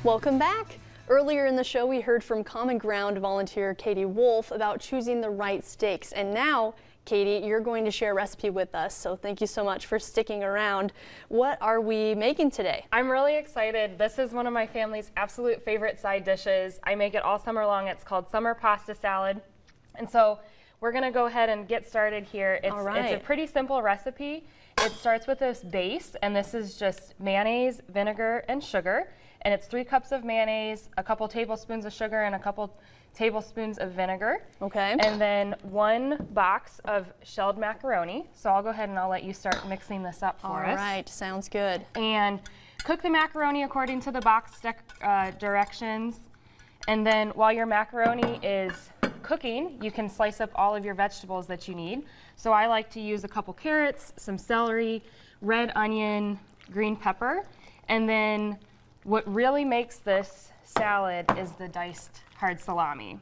Welcome back. Earlier in the show, we heard from CommonGround volunteer Katy Wolff about choosing the right steaks. And now, Katy, you're going to share a recipe with us, so thank you so much for sticking around. What are we making today? I'm really excited. This is one of my family's absolute favorite side dishes. I make it all summer long. It's called summer pasta salad. And so we're going to go ahead and get started here. It's a pretty simple recipe. It starts with this base, and this is just mayonnaise, vinegar, and sugar. And it's 3 cups of mayonnaise, a couple tablespoons of sugar, and a couple tablespoons of vinegar. Okay. And then 1 box of shelled macaroni. So I'll go ahead and I'll let you start mixing this up for us. All right, sounds good. And cook the macaroni according to the box directions. And then while your macaroni is cooking, you can slice up all of your vegetables that you need. So I like to use a couple carrots, some celery, red onion, green pepper, and then what really makes this salad is the diced hard salami.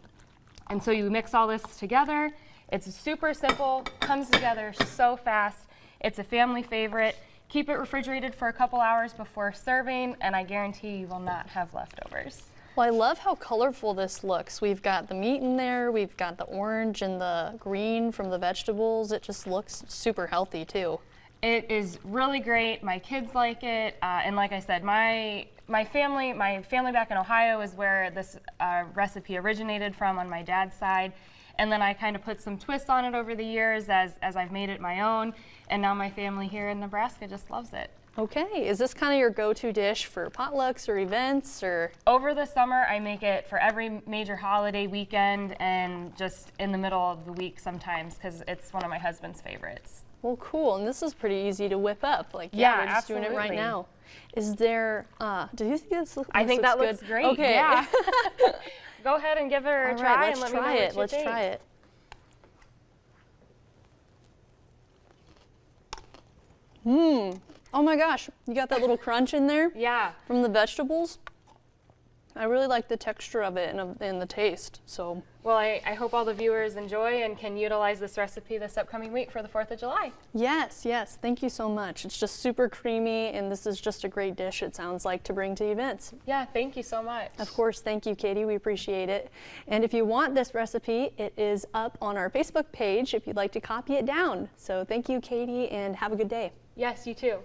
And so you mix all this together. It's super simple, comes together so fast. It's a family favorite. Keep it refrigerated for a couple hours before serving, and I guarantee you will not have leftovers. Well, I love how colorful this looks. We've got the meat in there, we've got the orange and the green from the vegetables. It just looks super healthy too. It is really great. My kids like it, and like I said, my family back in Ohio is where this recipe originated from on my dad's side, and then I kind of put some twists on it over the years as I've made it my own, and now my family here in Nebraska just loves it. Okay, is this kind of your go-to dish for potlucks or events, or? Over the summer, I make it for every major holiday weekend and just in the middle of the week sometimes, because it's one of my husband's favorites. Well, cool, and this is pretty easy to whip up. Like, yeah, we're just absolutely doing it right now. Is there, do you think this looks I think that looks good? great, okay. Yeah. Go ahead and give her a try and let me know what you think. Let's try it. Oh my gosh, you got that little crunch in there? Yeah. From the vegetables? I really like the texture of it and the taste, so. Well, I hope all the viewers enjoy and can utilize this recipe this upcoming week for the 4th of July. Yes, yes, thank you so much. It's just super creamy, and this is just a great dish, it sounds like, to bring to events. Yeah, thank you so much. Of course, thank you, Katy, we appreciate it. And if you want this recipe, it is up on our Facebook page if you'd like to copy it down. So thank you, Katy, and have a good day. Yes, you too.